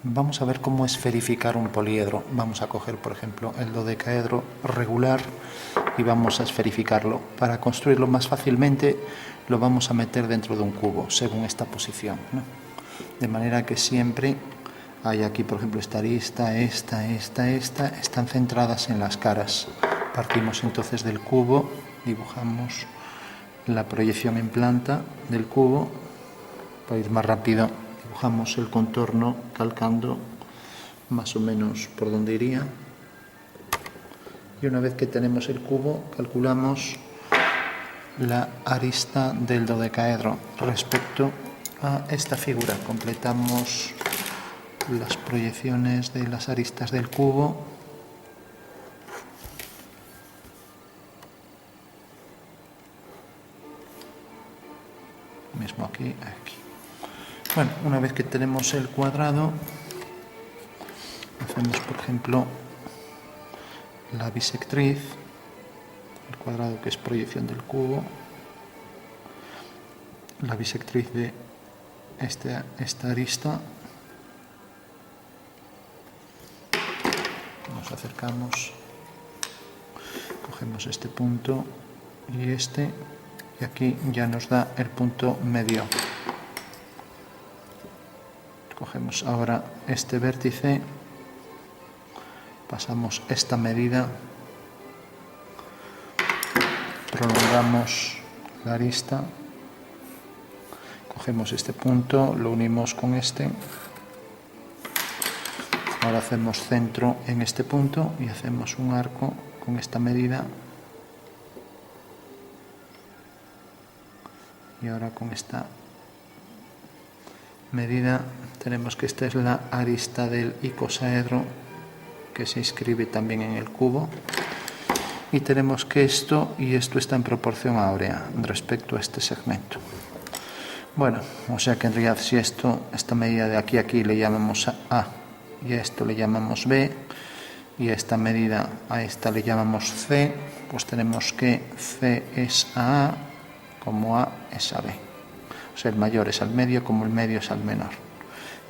Vamos a ver cómo esferificar un poliedro. Vamos a coger, por ejemplo, el dodecaedro regular y vamos a esferificarlo. Para construirlo más fácilmente lo vamos a meter dentro de un cubo, según esta posición, ¿no? De manera que siempre hay aquí, por ejemplo, esta arista, esta, están centradas en las caras. Partimos entonces del cubo, dibujamos la proyección en planta del cubo. Para ir más rápido, dibujamos el contorno calcando más o menos por donde iría. Y una vez que tenemos el cubo, calculamos la arista del dodecaedro respecto a esta figura. Completamos las proyecciones de las aristas del cubo. Mismo aquí. Bueno, una vez que tenemos el cuadrado, hacemos, por ejemplo, la bisectriz, el cuadrado que es proyección del cubo, la bisectriz de esta arista. Nos acercamos, cogemos este punto y aquí ya nos da el punto medio. Cogemos ahora este vértice, pasamos esta medida, prolongamos la arista, cogemos este punto, lo unimos con este. Ahora hacemos centro en este punto y hacemos un arco con esta medida. Y ahora con esta medida tenemos que esta es la arista del icosaedro que se inscribe también en el cubo. Y tenemos que esto y esto está en proporción áurea respecto a este segmento. Bueno, o sea que en realidad si esta medida de aquí a aquí le llamamos A y a esto le llamamos B y a esta medida a esta le llamamos C, pues tenemos que C es a A como A es a B. O sea, el mayor es al medio como el medio es al menor.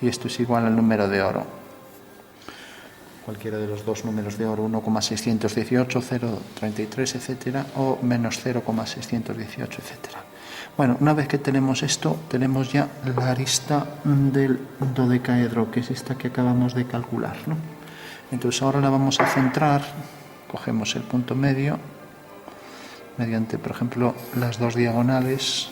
Y esto es igual al número de oro. Cualquiera de los dos números de oro, 1,618, 0,33, etcétera, o menos 0,618, etcétera. Bueno, una vez que tenemos esto, tenemos ya la arista del dodecaedro, que es esta que acabamos de calcular, ¿no? Entonces ahora la vamos a centrar, cogemos el punto medio, mediante, por ejemplo, las dos diagonales.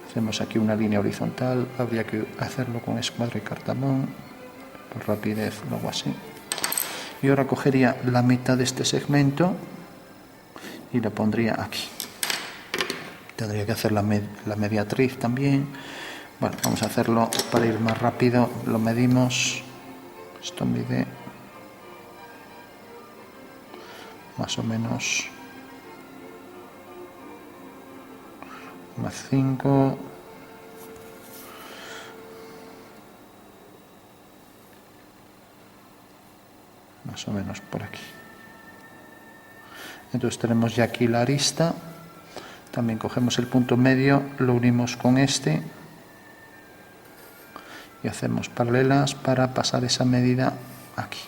Hacemos aquí una línea horizontal, habría que hacerlo con escuadra y cartamón, por rapidez, luego así. Y ahora cogería la mitad de este segmento y la pondría aquí. Tendría que hacer la mediatriz también. Bueno, vamos a hacerlo para ir más rápido, lo medimos. Esto mide más o menos más 5, más o menos por aquí. Entonces tenemos ya aquí la arista, también cogemos el punto medio, lo unimos con este y hacemos paralelas para pasar esa medida aquí.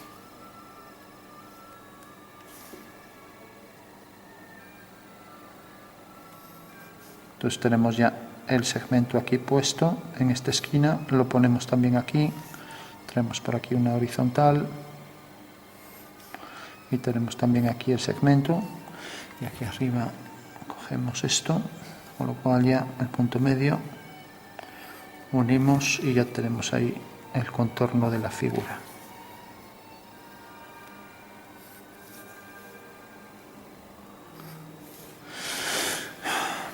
Entonces tenemos ya el segmento aquí puesto en esta esquina, lo ponemos también aquí, tenemos por aquí una horizontal y tenemos también aquí el segmento y aquí arriba cogemos esto, con lo cual ya el punto medio unimos y ya tenemos ahí el contorno de la figura.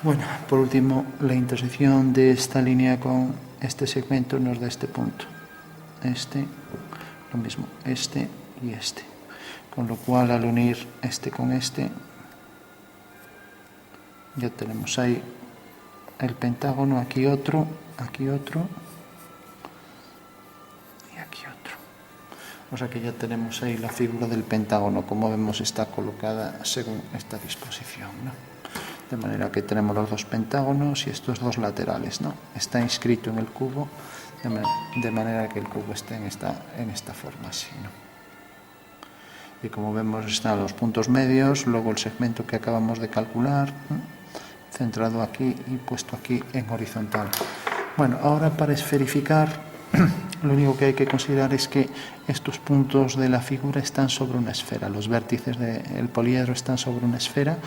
Bueno, por último, la intersección de esta línea con este segmento nos da este punto. Lo mismo, este y este. Con lo cual, al unir este con este, ya tenemos ahí el pentágono, aquí otro y aquí otro. O sea que ya tenemos ahí la figura del pentágono, como vemos está colocada según esta disposición, ¿no? de manera que tenemos los dos pentágonos y estos dos laterales, ¿no? Está inscrito en el cubo, de manera que el cubo esté en esta forma así, ¿no? Y como vemos están los puntos medios, luego el segmento que acabamos de calcular, ¿no?, centrado aquí y puesto aquí en horizontal. Bueno, ahora para esferificar, lo único que hay que considerar es que estos puntos de la figura están sobre una esfera, los vértices del poliedro están sobre una esfera,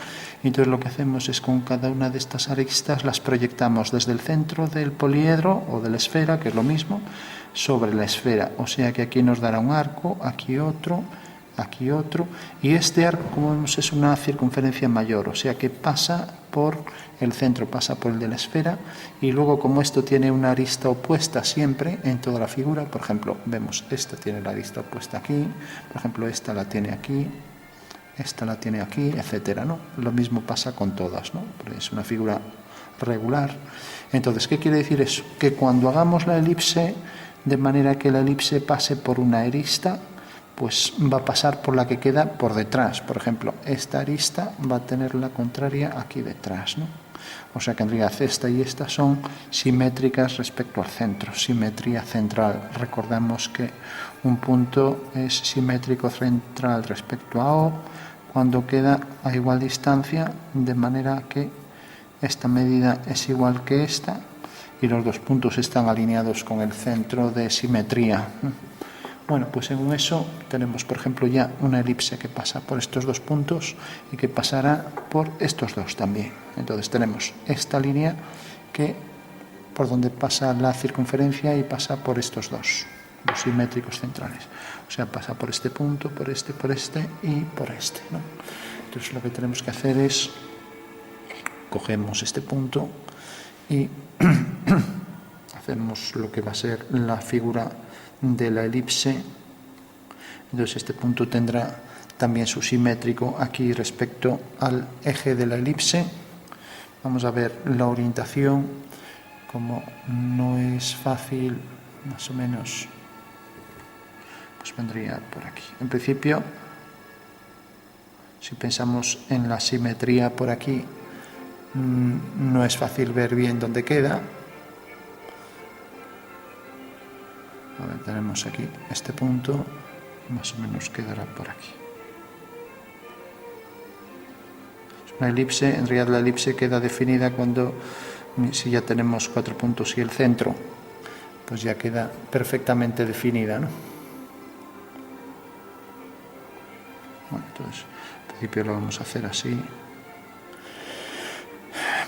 y entonces lo que hacemos es con cada una de estas aristas las proyectamos desde el centro del poliedro o de la esfera, que es lo mismo, sobre la esfera, o sea que aquí nos dará un arco, aquí otro, y este arco, como vemos, es una circunferencia mayor, o sea que pasa por el centro, pasa por el de la esfera, y luego como esto tiene una arista opuesta siempre en toda la figura, por ejemplo, vemos, esta tiene la arista opuesta aquí, por ejemplo, esta la tiene aquí, esta la tiene aquí, etcétera, ¿no? Lo mismo pasa con todas, ¿no? Porque es una figura regular. Entonces, ¿qué quiere decir eso? Que cuando hagamos la elipse, de manera que la elipse pase por una arista, pues va a pasar por la que queda por detrás. Por ejemplo, esta arista va a tener la contraria aquí detrás, ¿no? O sea que en realidad esta y esta son simétricas respecto al centro, simetría central. Recordamos que un punto es simétrico central respecto a O cuando queda a igual distancia, de manera que esta medida es igual que esta y los dos puntos están alineados con el centro de simetría. Bueno, pues según eso tenemos, por ejemplo, ya una elipse que pasa por estos dos puntos y que pasará por estos dos también. Entonces tenemos esta línea que por donde pasa la circunferencia y pasa por estos dos, los simétricos centrales. O sea, pasa por este punto, por este y por este, ¿no? Entonces lo que tenemos que hacer es, cogemos este punto y hacemos lo que va a ser la figura de la elipse. Entonces este punto tendrá también su simétrico aquí respecto al eje de la elipse. Vamos a ver la orientación, como no es fácil, más o menos, pues vendría por aquí. En principio, si pensamos en la simetría por aquí, no es fácil ver bien dónde queda. A ver, tenemos aquí este punto, más o menos quedará por aquí. Es una elipse, en realidad la elipse queda definida cuando, si ya tenemos 4 puntos y el centro, pues ya queda perfectamente definida, ¿no? Bueno, entonces, en principio lo vamos a hacer así.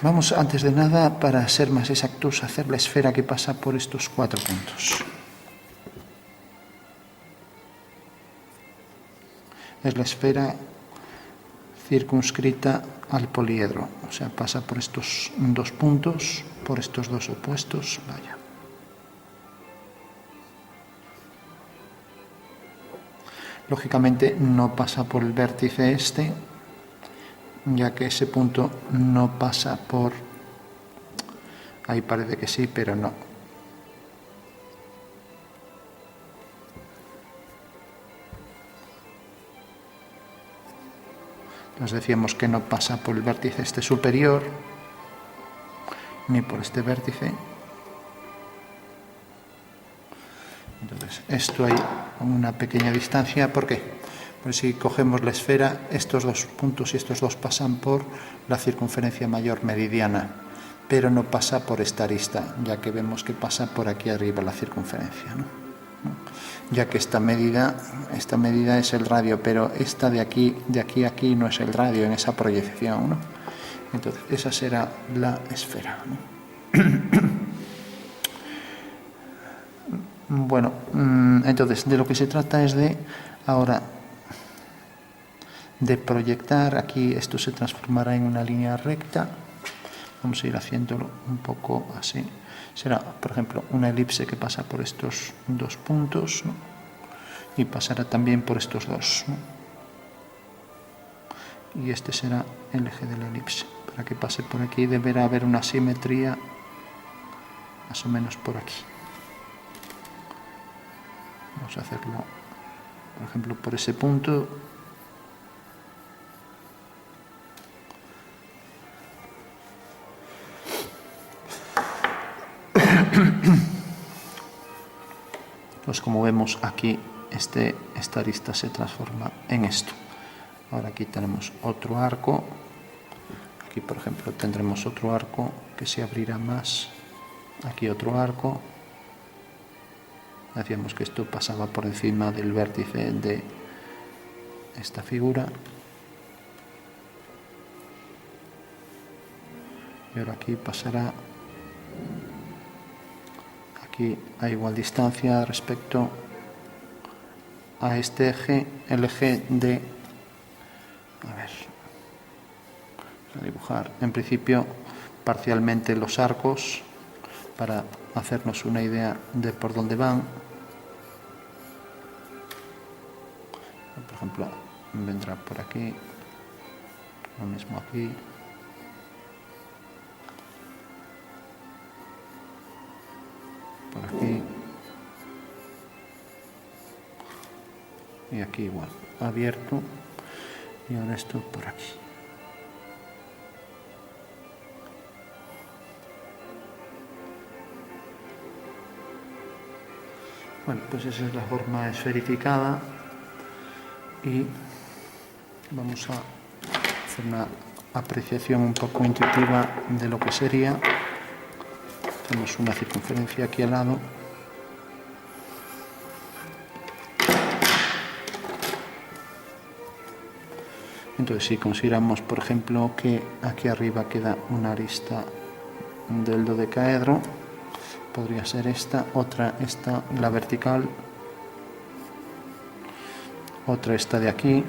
Vamos, antes de nada, para ser más exactos, a hacer la esfera que pasa por estos 4 puntos. Es la esfera circunscrita al poliedro, o sea, pasa por estos dos puntos, por estos dos opuestos, vaya. Lógicamente no pasa por el vértice este, ya que ese punto no pasa por... Ahí parece que sí, pero no. Nos decíamos que no pasa por el vértice este superior, ni por este vértice. Entonces, esto hay una pequeña distancia. ¿Por qué? Pues si cogemos la esfera, estos dos puntos y estos dos pasan por la circunferencia mayor meridiana, pero no pasa por esta arista, ya que vemos que pasa por aquí arriba la circunferencia, ¿no? Ya que esta medida es el radio, pero esta de aquí a aquí no es el radio en esa proyección, ¿no? Entonces, esa será la esfera, ¿no? Bueno, entonces de lo que se trata es de, ahora, de proyectar, aquí esto se transformará en una línea recta, vamos a ir haciéndolo un poco así. Será, por ejemplo, una elipse que pasa por estos dos puntos, ¿no? Y pasará también por estos dos, ¿no? Y este será el eje de la elipse. Para que pase por aquí deberá haber una simetría más o menos por aquí. Vamos a hacerlo, por ejemplo, por ese punto. Pues como vemos aquí, esta arista se transforma en esto. Ahora aquí tenemos otro arco. Aquí, por ejemplo, tendremos otro arco que se abrirá más. Aquí otro arco. Decíamos que esto pasaba por encima del vértice de esta figura. Y ahora aquí pasará aquí a igual distancia respecto a este eje, el eje de, a ver, a dibujar en principio parcialmente los arcos para hacernos una idea de por dónde van. Por ejemplo, vendrá por aquí, lo mismo aquí. Por aquí. Y aquí igual, abierto. Y ahora esto por aquí. Bueno, pues esa es la forma esferificada. Y vamos a hacer una apreciación un poco intuitiva de lo que sería. Tenemos una circunferencia aquí al lado. Entonces, si consideramos, por ejemplo, que aquí arriba queda una arista del dodecaedro, podría ser esta, otra esta, la vertical, otra esta de aquí,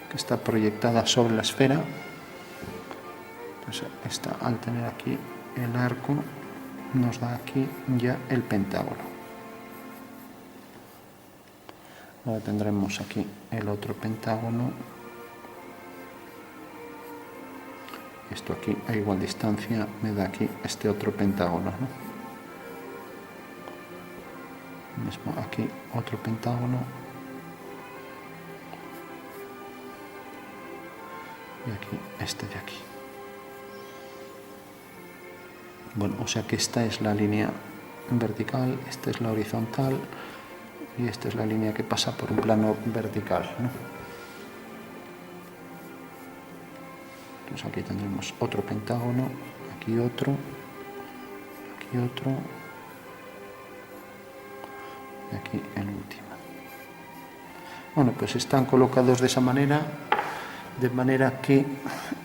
que está proyectada sobre la esfera. Entonces, esta, al tener aquí el arco, nos da aquí ya el pentágono. Ahora tendremos aquí el otro pentágono. Esto aquí a igual distancia me da aquí este otro pentágono, ¿no? Mismo aquí otro pentágono. Y aquí este de aquí. Bueno, o sea que esta es la línea vertical, esta es la horizontal y esta es la línea que pasa por un plano vertical, ¿no? Entonces aquí tendremos otro pentágono, aquí otro, y aquí el último. Bueno, pues están colocados de esa manera, de manera que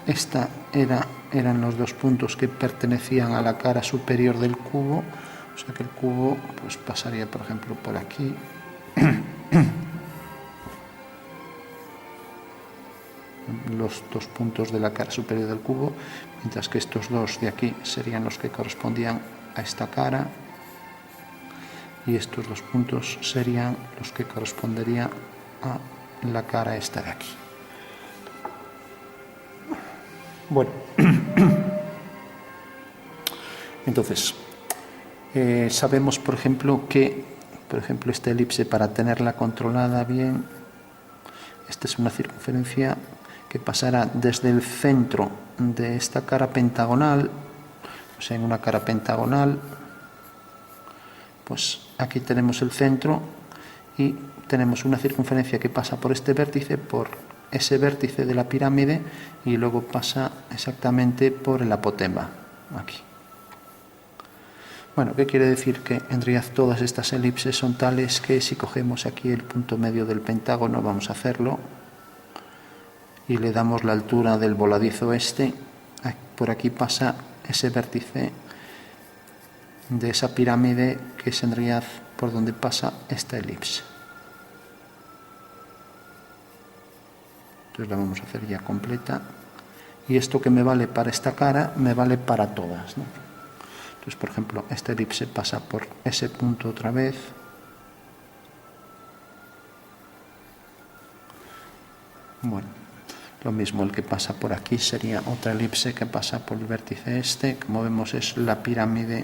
esta eran los dos puntos que pertenecían a la cara superior del cubo, o sea que el cubo pues pasaría, por ejemplo, por aquí. Los dos puntos de la cara superior del cubo, mientras que estos dos de aquí serían los que correspondían a esta cara y estos dos puntos serían los que corresponderían a la cara esta de aquí. Bueno, entonces sabemos, por ejemplo, que esta elipse, para tenerla controlada bien, esta es una circunferencia que pasará desde el centro de esta cara pentagonal, o sea, en una cara pentagonal, pues aquí tenemos el centro y tenemos una circunferencia que pasa por este vértice, por ese vértice de la pirámide, y luego pasa exactamente por el apotema, aquí. Bueno, ¿qué quiere decir? Que en realidad todas estas elipses son tales que si cogemos aquí el punto medio del pentágono, vamos a hacerlo, y le damos la altura del voladizo este, por aquí pasa ese vértice de esa pirámide, que es en realidad por donde pasa esta elipse. Entonces la vamos a hacer ya completa, y esto que me vale para esta cara me vale para todas, ¿no? Entonces, por ejemplo, esta elipse pasa por ese punto otra vez. Bueno, lo mismo, el que pasa por aquí sería otra elipse que pasa por el vértice este. Como vemos, es la pirámide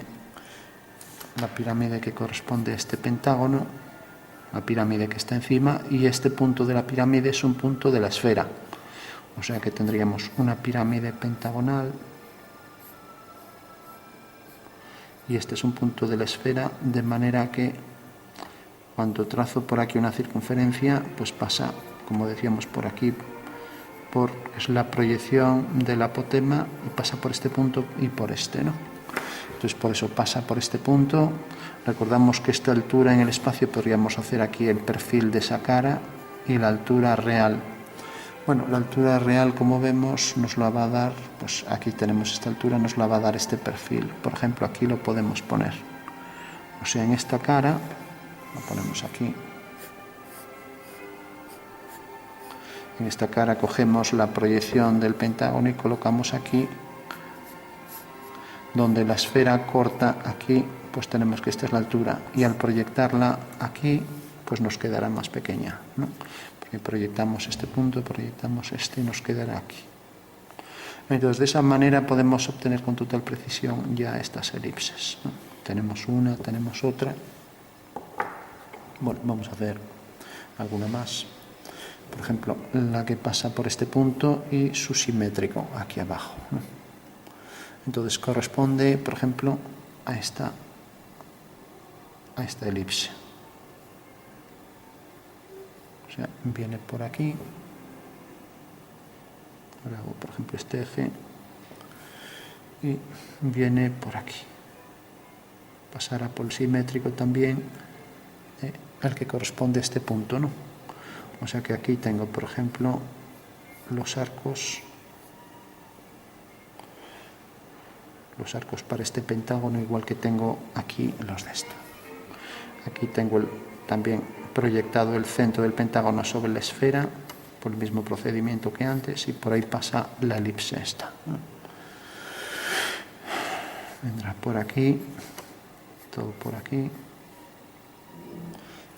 que corresponde a este pentágono, la pirámide que está encima, y este punto de la pirámide es un punto de la esfera. O sea que tendríamos una pirámide pentagonal y este es un punto de la esfera, de manera que cuando trazo por aquí una circunferencia, pues pasa, como decíamos, por aquí, es la proyección del apotema y pasa por este punto y por este, ¿no? Entonces por eso pasa por este punto. Recordamos que esta altura en el espacio podríamos hacer aquí el perfil de esa cara y la altura real. Bueno, la altura real, como vemos, nos la va a dar, pues aquí tenemos esta altura, nos la va a dar este perfil. Por ejemplo, aquí lo podemos poner. O sea, en esta cara, lo ponemos aquí. En esta cara cogemos la proyección del pentágono y colocamos aquí, donde la esfera corta aquí, pues tenemos que esta es la altura, y al proyectarla aquí, pues nos quedará más pequeña, ¿no? Porque proyectamos este punto, proyectamos este y nos quedará aquí. Entonces, de esa manera podemos obtener con total precisión ya estas elipses, ¿no? Tenemos una, tenemos otra. Bueno, vamos a hacer alguna más. Por ejemplo, la que pasa por este punto y su simétrico aquí abajo, ¿no? Entonces corresponde, por ejemplo, a esta elipse. O sea, viene por aquí. Ahora hago, por ejemplo, este eje y viene por aquí. Pasará por el simétrico también, al que corresponde a este punto, ¿no? O sea que aquí tengo, por ejemplo, los arcos para este pentágono, igual que tengo aquí los de esto. Aquí tengo también proyectado el centro del pentágono sobre la esfera, por el mismo procedimiento que antes, y por ahí pasa la elipse esta, ¿no? Vendrá por aquí, todo por aquí,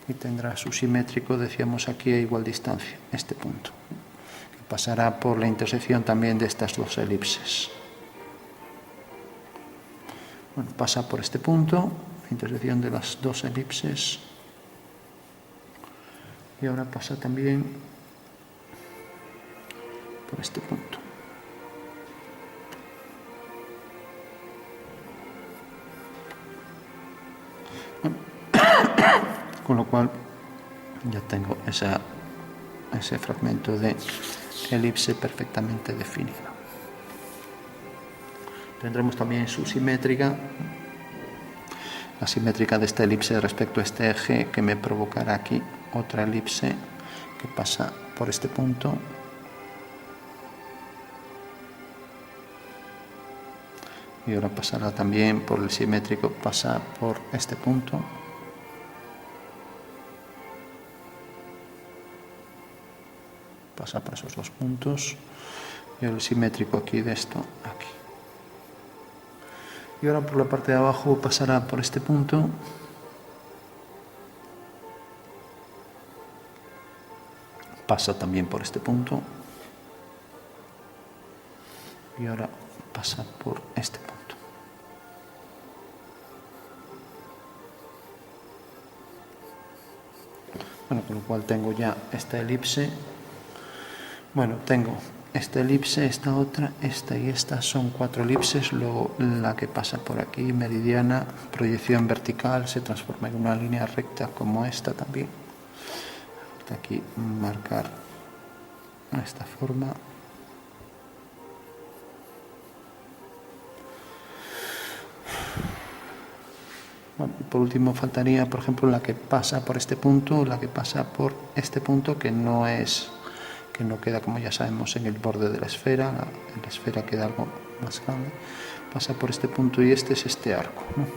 y tendrá su simétrico, decíamos aquí, a igual distancia, este punto, que pasará por la intersección también de estas dos elipses. Bueno, pasa por este punto, intersección de las dos elipses, y ahora pasa también por este punto. Bueno, con lo cual ya tengo ese fragmento de elipse perfectamente definido. Tendremos también su simétrica, la simétrica de esta elipse respecto a este eje, que me provocará aquí otra elipse que pasa por este punto y ahora pasará también por el simétrico, pasa por este punto pasa por esos dos puntos y el simétrico aquí de esto aquí. Y ahora por la parte de abajo pasará por este punto pasa también por este punto y ahora pasa por este punto. Bueno, con lo cual tengo ya esta elipse. Bueno, tengo esta elipse, esta otra, esta y esta, son 4 elipses. Luego la que pasa por aquí, meridiana, proyección vertical, se transforma en una línea recta como esta también. Aquí marcar de esta forma. Bueno, por último faltaría, por ejemplo, la que pasa por este punto, la que pasa por este punto, que no queda, como ya sabemos, en el borde de la esfera. La esfera queda algo más grande. Pasa por este punto y este es este arco, ¿no?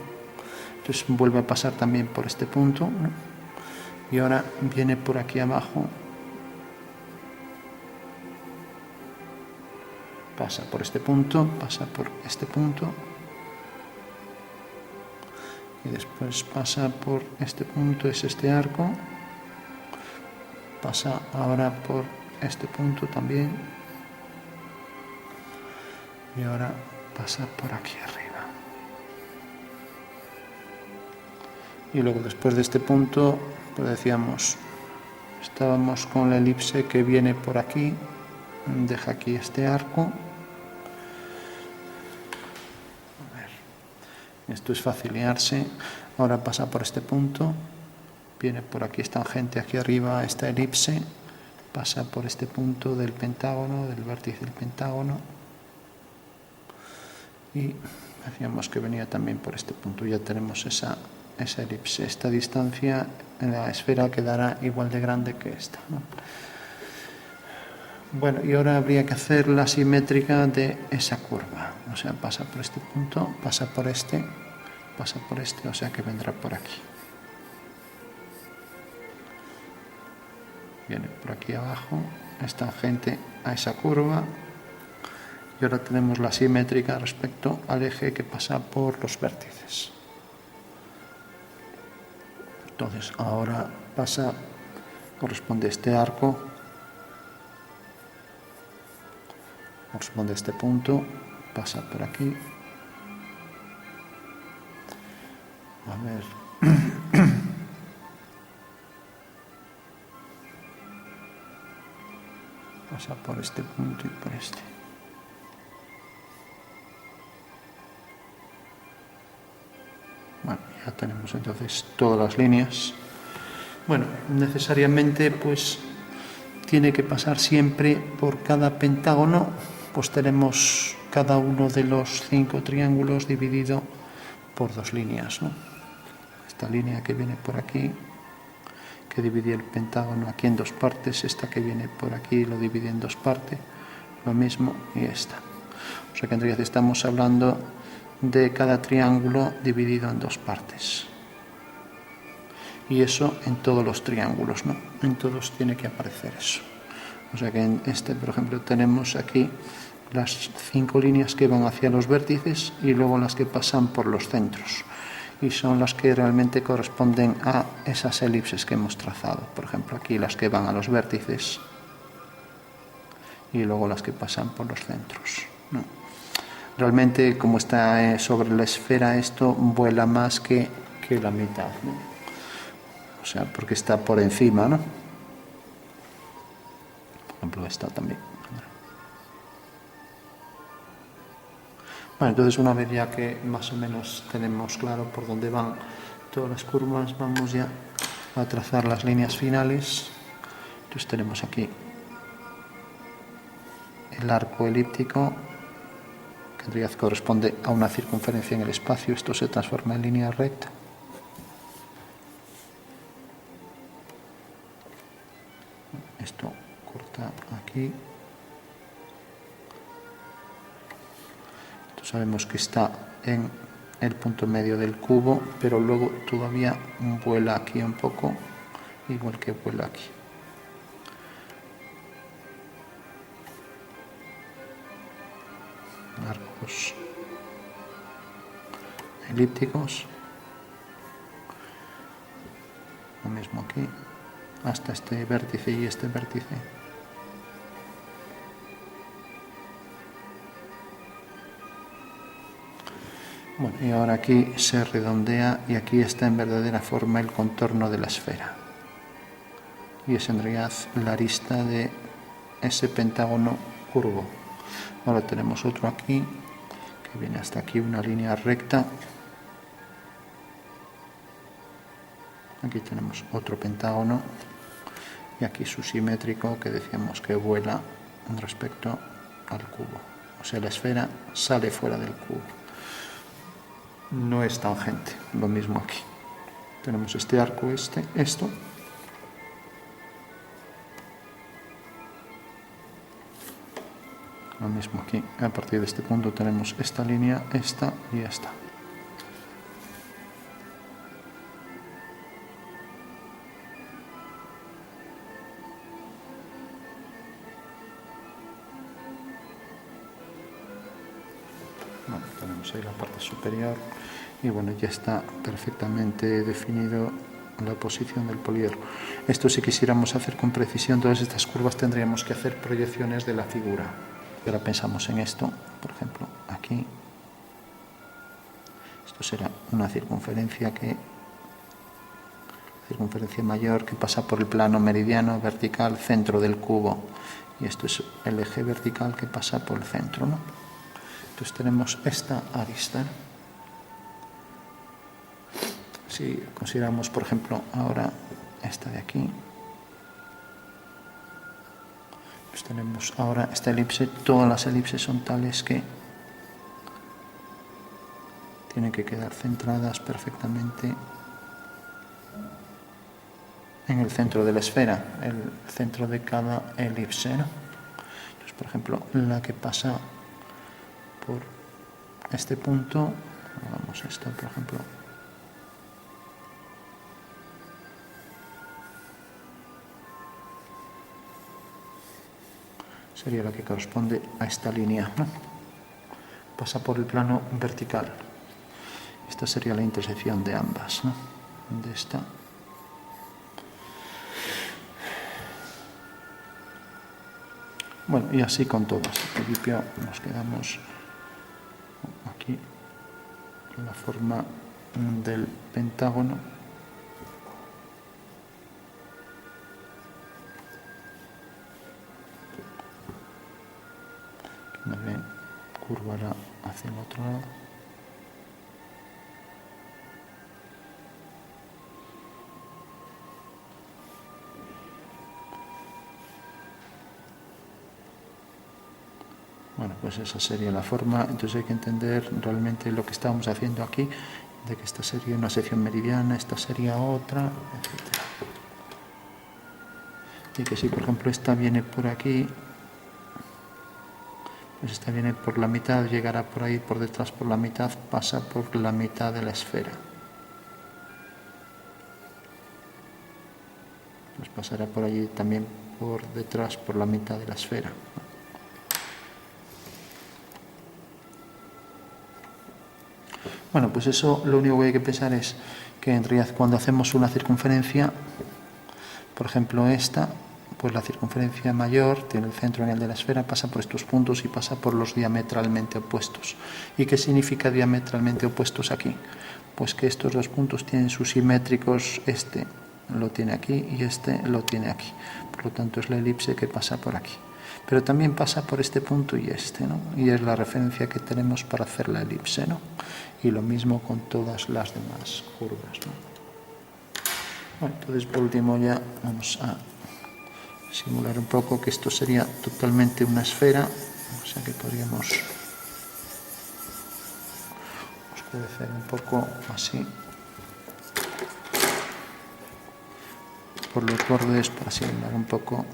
Entonces vuelve a pasar también por este punto, ¿no? Y ahora viene por aquí abajo, pasa por este punto, pasa por este punto y después pasa por este punto, es este arco, pasa ahora por este punto también y ahora pasa por aquí arriba. Y luego después de este punto, pues decíamos, estábamos con la elipse que viene por aquí, deja aquí este arco. A ver, Esto es fácil liarse. Ahora pasa por este punto, viene por aquí, es tangente aquí arriba, esta elipse, pasa por este punto del pentágono, del vértice del pentágono, y decíamos que venía también por este punto. Ya tenemos esa elipse. Esta distancia en la esfera quedará igual de grande que esta, ¿no? Bueno, y ahora habría que hacer la simétrica de esa curva. O sea, pasa por este punto, pasa por este, o sea que vendrá por aquí. Viene por aquí abajo, es tangente a esa curva. Y ahora tenemos la simétrica respecto al eje que pasa por los vértices. Entonces, ahora corresponde este arco, corresponde a este punto, pasa por aquí. A ver. Pasa por este punto y por este. Bueno, ya tenemos entonces todas las líneas. Bueno, necesariamente pues tiene que pasar siempre por cada pentágono, pues tenemos cada uno de los 5 triángulos dividido por 2 líneas, ¿no? Esta línea que viene por aquí, que divide el pentágono aquí en 2 partes, esta que viene por aquí lo divide en 2 partes, lo mismo, y esta. O sea que en realidad estamos hablando de cada triángulo dividido en 2 partes. Y eso en todos los triángulos, ¿no? En todos tiene que aparecer eso. O sea que en este, por ejemplo, tenemos aquí las 5 líneas que van hacia los vértices y luego las que pasan por los centros. Y son las que realmente corresponden a esas elipses que hemos trazado. Por ejemplo, aquí las que van a los vértices y luego las que pasan por los centros, ¿no? Realmente, como está sobre la esfera, esto vuela más que la mitad, ¿no? O sea, porque está por encima, ¿no? Por ejemplo, esta también. Bueno, entonces una vez ya que más o menos tenemos claro por dónde van todas las curvas, vamos ya a trazar las líneas finales. Entonces tenemos aquí el arco elíptico, que en realidad corresponde a una circunferencia en el espacio. Esto se transforma en línea recta. Esto corta aquí. Esto sabemos que está en el punto medio del cubo, pero luego todavía vuela aquí un poco, igual que vuela aquí. Arcos elípticos. Lo mismo aquí, hasta este vértice y este vértice. Bueno, y ahora aquí se redondea y aquí está en verdadera forma el contorno de la esfera. Y es en realidad la arista de ese pentágono curvo. Ahora tenemos otro aquí, que viene hasta aquí, una línea recta. Aquí tenemos otro pentágono y aquí su simétrico, que decíamos que vuela respecto al cubo. O sea, la esfera sale fuera del cubo. No es tangente, lo mismo aquí. Tenemos este arco, esto. Lo mismo aquí. A partir de este punto tenemos esta línea, esta y esta. Bueno, tenemos ahí la parte superior y bueno, ya está perfectamente definido la posición del poliedro. Esto, si quisiéramos hacer con precisión todas estas curvas, tendríamos que hacer proyecciones de la figura. Ahora pensamos en esto, por ejemplo, aquí. Esto será una circunferencia mayor que pasa por el plano meridiano vertical centro del cubo, y esto es el eje vertical que pasa por el centro, ¿no? Entonces tenemos esta arista. Si consideramos, por ejemplo, ahora esta de aquí, pues tenemos ahora esta elipse, todas las elipses son tales que tienen que quedar centradas perfectamente en el centro de la esfera, el centro de cada elipse, ¿no? Entonces, por ejemplo, la que pasa por este punto, hagamos esto, por ejemplo, sería la que corresponde a esta línea, ¿no? Pasa por el plano vertical. Esta sería la intersección de ambas, ¿no? De esta. Bueno, y así con todas. Al principio nos quedamos aquí con la forma del pentágono. Que más bien curvará hacia el otro lado. Bueno, pues esa sería la forma. Entonces hay que entender realmente lo que estábamos haciendo aquí, de que esta sería una sección meridiana, esta sería otra, etc. Y que si, por ejemplo, esta viene por aquí, pues esta viene por la mitad, llegará por ahí, por detrás por la mitad, pasa por la mitad de la esfera. Pues pasará por allí también por detrás, por la mitad de la esfera. Bueno, pues eso lo único que hay que pensar es que en realidad cuando hacemos una circunferencia, por ejemplo esta, pues la circunferencia mayor tiene el centro en el de la esfera, pasa por estos puntos y pasa por los diametralmente opuestos. ¿Y qué significa diametralmente opuestos aquí? Pues que estos dos puntos tienen sus simétricos, este lo tiene aquí y este lo tiene aquí. Por lo tanto es la elipse que pasa por aquí. Pero también pasa por este punto y este, ¿no? Y es la referencia que tenemos para hacer la elipse, ¿no? Y lo mismo con todas las demás curvas, ¿no? Bueno, entonces por último ya vamos a simular un poco que esto sería totalmente una esfera, o sea que podríamos oscurecer un poco así por los bordes para simular un poco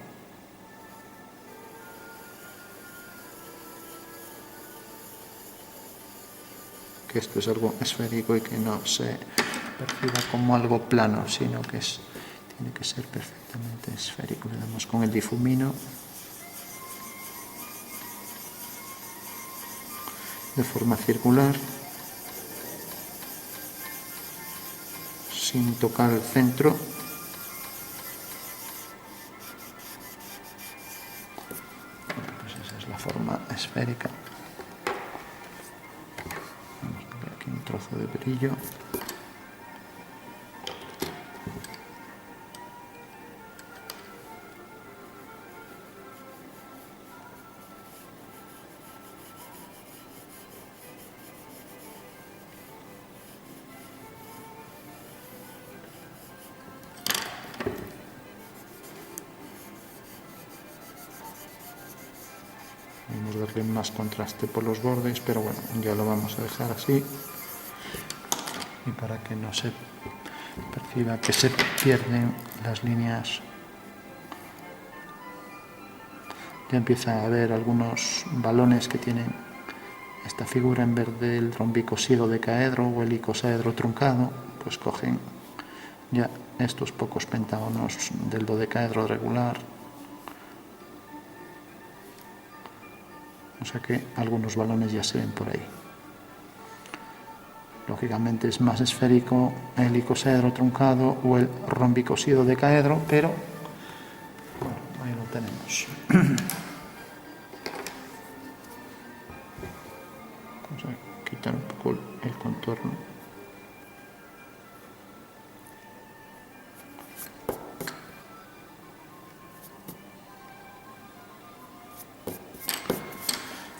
que esto es algo esférico y que no se perciba como algo plano, sino que tiene que ser perfectamente esférico. Le damos con el difumino de forma circular, sin tocar el centro. Pues esa es la forma esférica. Vamos a ver aquí un trozo de brillo. Vamos a darle más contraste por los bordes, pero bueno, ya lo vamos a dejar así. Y para que no se perciba que se pierden las líneas, ya empieza a haber algunos balones que tienen esta figura en vez del rombicosilo decaedro o el icosaedro truncado, pues cogen ya estos pocos pentágonos del dodecaedro regular. O sea que algunos balones ya se ven por ahí. Lógicamente es más esférico el icosaedro truncado o el rombicosilo decaedro, pero bueno, ahí lo tenemos. Vamos a quitar un poco el contorno.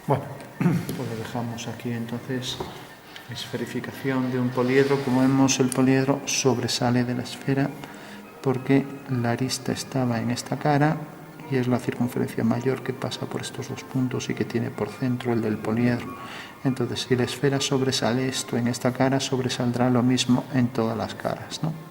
Bueno, pues lo dejamos aquí entonces. Esferificación de un poliedro. Como vemos, el poliedro sobresale de la esfera porque la arista estaba en esta cara y es la circunferencia mayor que pasa por estos dos puntos y que tiene por centro el del poliedro. Entonces, si la esfera sobresale esto en esta cara, sobresaldrá lo mismo en todas las caras, ¿no?